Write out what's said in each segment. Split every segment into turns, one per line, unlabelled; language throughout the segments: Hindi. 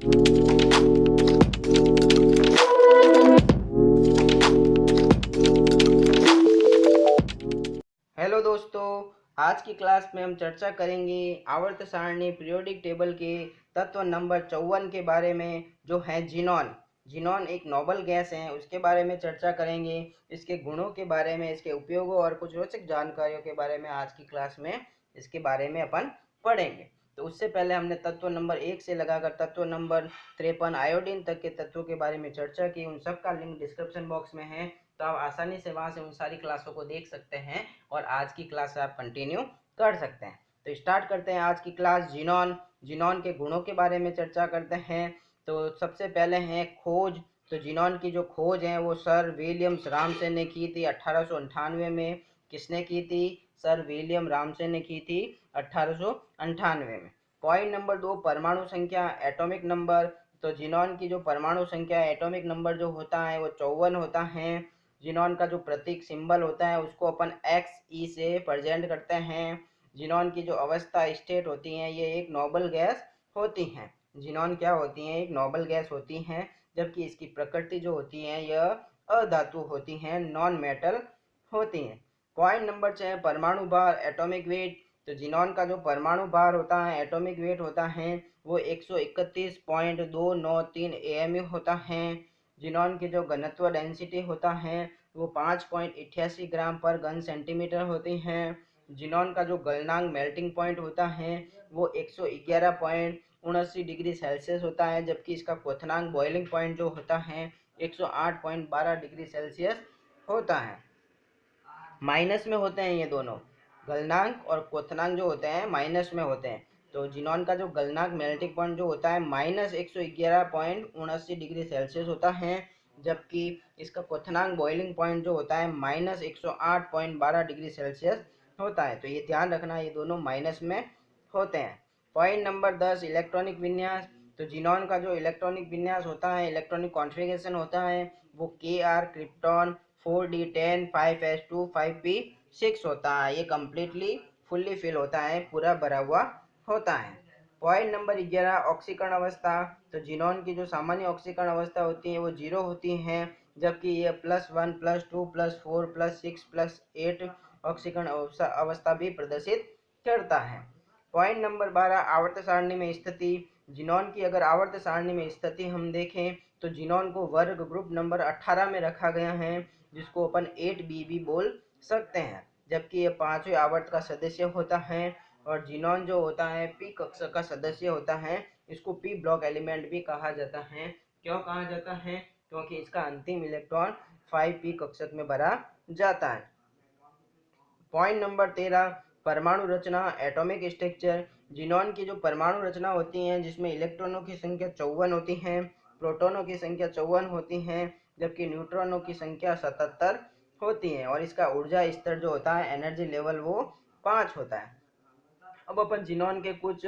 हेलो दोस्तों, आज की क्लास में हम चर्चा करेंगे आवर्त सारणी पीरियोडिक टेबल के तत्व नंबर 54 के बारे में, जो है जिनॉन। जिनॉन एक नोबल गैस है, उसके बारे में चर्चा करेंगे। इसके गुणों के बारे में, इसके उपयोगों और कुछ रोचक जानकारियों के बारे में आज की क्लास में इसके बारे में अपन पढ़ेंगे। तो उससे पहले हमने तत्व नंबर 1 से लगाकर तत्व नंबर 53 आयोडीन तक के तत्वों के बारे में चर्चा की। उन सब का लिंक डिस्क्रिप्शन बॉक्स में है, तो आप आसानी से वहां से उन सारी क्लासों को देख सकते हैं और आज की क्लास आप कंटिन्यू कर सकते हैं। तो स्टार्ट करते हैं आज की क्लास। जिनॉन। जिनॉन के गुणों के बारे में चर्चा करते हैं। तो सबसे पहले है खोज। तो जिनॉन की जो खोज है वो सर विलियम्स रामसे ने की थी 1898 में। किसने की थी? सर विलियम रामसे ने की थी 1898 में। पॉइंट नंबर 2, परमाणु संख्या, एटॉमिक नंबर। तो जिनॉन की जो परमाणु संख्या, एटॉमिक नंबर जो होता है वो 54 होता है। जिनॉन का जो प्रतीक सिंबल होता है उसको अपन XE से प्रेजेंट करते हैं। जिनॉन की जो अवस्था स्टेट होती हैं ये एक नोबल गैस होती हैं। जिनॉन क्या होती हैं? एक नोबल गैस होती हैं, जबकि इसकी प्रकृति जो होती है यह अधातु होती हैं, नॉन मेटल होती हैं। पॉइंट नंबर 6, परमाणु भार, एटॉमिक वेट। तो जिनॉन का जो परमाणु भार होता है, एटॉमिक वेट होता है, वो 131.293 AMU होता है। जिनॉन की जो घनत्व डेंसिटी होता है वो 5.88 ग्राम पर घन सेंटीमीटर होती है। जिनॉन का जो गलनांक मेल्टिंग पॉइंट होता है वो 111.79 डिग्री सेल्सियस होता है, जबकि इसका क्वथनांक बॉइलिंग पॉइंट जो होता है 108.12 डिग्री सेल्सियस होता है। माइनस में होते हैं ये दोनों, गलनांक और क्वथनांक जो होते हैं माइनस में होते हैं। तो जिनॉन का जो गलनांक मेल्टिंग पॉइंट जो होता है -111.79 डिग्री सेल्सियस होता है, जबकि इसका क्वथनांक बॉइलिंग पॉइंट जो होता है -108.12 डिग्री सेल्सियस होता है। तो ये ध्यान रखना, ये दोनों माइनस में होते हैं। पॉइंट नंबर 10, इलेक्ट्रॉनिक विन्यास। तो जिनॉन का जो इलेक्ट्रॉनिक विन्यास होता है, इलेक्ट्रॉनिक कॉन्फ़िगरेशन होता है, वो Kr krypton 4d10 5s2 5p6 होता है। ये कम्प्लीटली फुल्ली फिल होता है, पूरा भरा हुआ होता है। पॉइंट नंबर 11, ऑक्सीकरण अवस्था। तो जिनॉन की जो सामान्य ऑक्सीकरण अवस्था होती है वो 0 होती है, जबकि ये +1 +2 +4 +6 +8 ऑक्सीकरण अवस्था भी प्रदर्शित करता है। पॉइंट नंबर 12, आवर्त सारणी में स्थिति। जिनॉन की अगर आवर्त सारणी में स्थिति हम देखें तो जिनॉन को वर्ग ग्रुप नंबर 18 में रखा गया है, जिसको अपन 8b भी बोल सकते हैं, जबकि ये 5वें आवर्त का सदस्य होता है। और जिनॉन जो होता है पी कक्षा का सदस्य होता है, इसको पी ब्लॉक एलिमेंट भी कहा जाता है। क्यों कहा जाता है? क्योंकि इसका अंतिम इलेक्ट्रॉन 5p कक्षक में भरा जाता है। पॉइंट नंबर 13, परमाणु रचना, एटॉमिक स्ट्रक्चर। जिनॉन की जो परमाणु रचना होती है जिसमें इलेक्ट्रॉनों की संख्या 54 होती है, प्रोटॉनों की संख्या 54 होती है, जबकि न्यूट्रॉनों की संख्या 77 होती है, और इसका ऊर्जा स्तर जो होता है, एनर्जी लेवल, वो 5 होता है। अब अपन जिनॉन के कुछ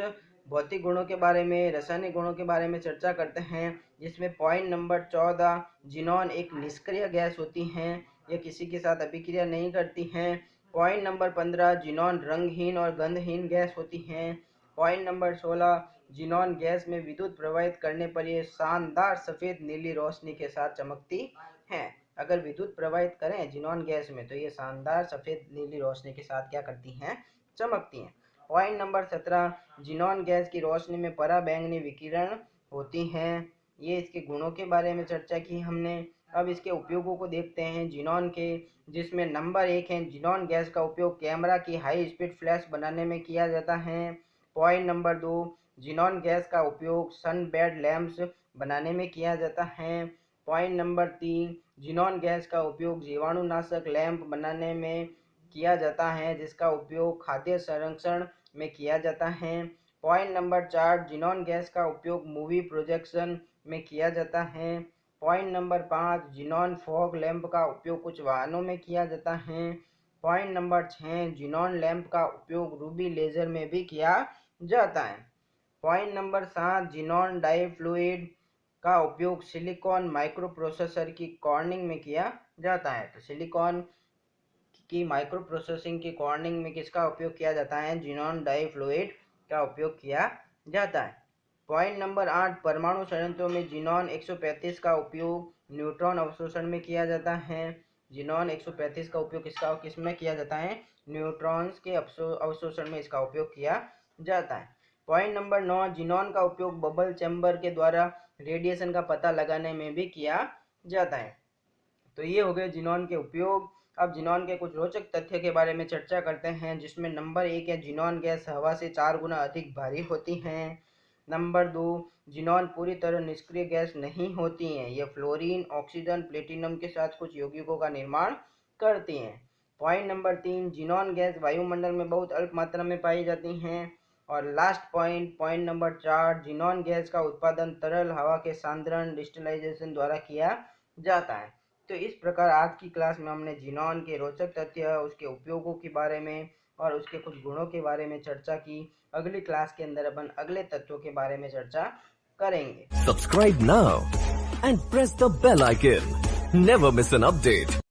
भौतिक गुणों के बारे में, रासायनिक गुणों के बारे में चर्चा करते हैं, जिसमें पॉइंट नंबर 14, जिनॉन एक निष्क्रिय गैस होती हैं, ये किसी के साथ अभिक्रिया नहीं करती हैं। पॉइंट नंबर 15, जिनॉन रंगहीन और गंधहीन गैस होती हैं। पॉइंट नंबर 16, जिनॉन गैस में विद्युत प्रवाहित करने पर ये शानदार सफ़ेद नीली रोशनी के साथ चमकती हैं। अगर विद्युत प्रवाहित करें जिनॉन गैस में तो ये शानदार सफ़ेद नीली रोशनी के साथ क्या करती हैं? चमकती हैं। पॉइंट नंबर 17, जिनॉन गैस की रोशनी में पराबैंगनी विकिरण होती हैं। ये इसके गुणों के बारे में चर्चा की हमने। अब इसके उपयोगों को देखते हैं जिनॉन के, जिसमें नंबर 1 है, जिनॉन गैस का उपयोग कैमरा की हाई स्पीड फ्लैश बनाने में किया जाता है। पॉइंट नंबर 2, जिनॉन गैस का उपयोग सनबेड लैंप्स बनाने में किया जाता है। पॉइंट नंबर 3, जिनॉन गैस का उपयोग जीवाणुनाशक लैंप बनाने में किया जाता है, जिसका उपयोग खाद्य संरक्षण में किया जाता है। पॉइंट नंबर 4, जिनॉन गैस का उपयोग मूवी प्रोजेक्शन में किया जाता है। Point number 5, xenon fog lamp का उपयोग कुछ वाहनों में किया जाता है। पॉइंट नंबर 6, जिनॉन लैंप का उपयोग रूबी लेजर में भी किया जाता है। पॉइंट नंबर 7, जिनॉन डाईफ्लूइड का उपयोग सिलिकॉन माइक्रो प्रोसेसर की कॉर्निंग में किया जाता है। तो सिलिकॉन की माइक्रो प्रोसेसिंग की कॉर्निंग में किसका उपयोग किया जाता है? जिनॉन डाईफ्लूइड का उपयोग किया जाता है। पॉइंट नंबर 8, परमाणु संयंत्रों में ज़ीनॉन 135 का उपयोग न्यूट्रॉन अवशोषण में किया जाता है। ज़ीनॉन 135 का उपयोग किसमें किया जाता है? न्यूट्रॉन्स के अवशोषण में इसका उपयोग किया जाता है। पॉइंट नंबर 9, ज़ीनॉन का उपयोग बबल चैम्बर के द्वारा रेडिएशन का पता लगाने में भी किया जाता है। तो ये हो गए ज़ीनॉन के उपयोग। अब ज़ीनॉन के कुछ रोचक तथ्य के बारे में चर्चा करते हैं, जिसमें नंबर 1 है ज़ीनॉन गैस हवा से 4 गुना अधिक भारी होती है। नंबर 2, ज़ीनॉन पूरी तरह निष्क्रिय गैस नहीं होती हैं, ये फ्लोरीन, ऑक्सीजन, प्लेटिनम के साथ कुछ यौगिकों का निर्माण करती हैं। पॉइंट नंबर 3, ज़ीनॉन गैस वायुमंडल में बहुत अल्प मात्रा में पाई जाती हैं। और last point number 4, xenon gas का उत्पादन तरल हवा के सांद्रण डिस्टिलाइजेशन द्वारा किया जाता है। तो इस प्रकार आज की क्लास में हमने ज़ीनॉन के रोचक तथ्य, उसके उपयोगों के बारे में और उसके कुछ गुणों के बारे में चर्चा की। अगली क्लास के अंदर अपन अगले तत्वों के बारे में चर्चा करेंगे।
Subscribe now and press the bell icon. Never miss an update.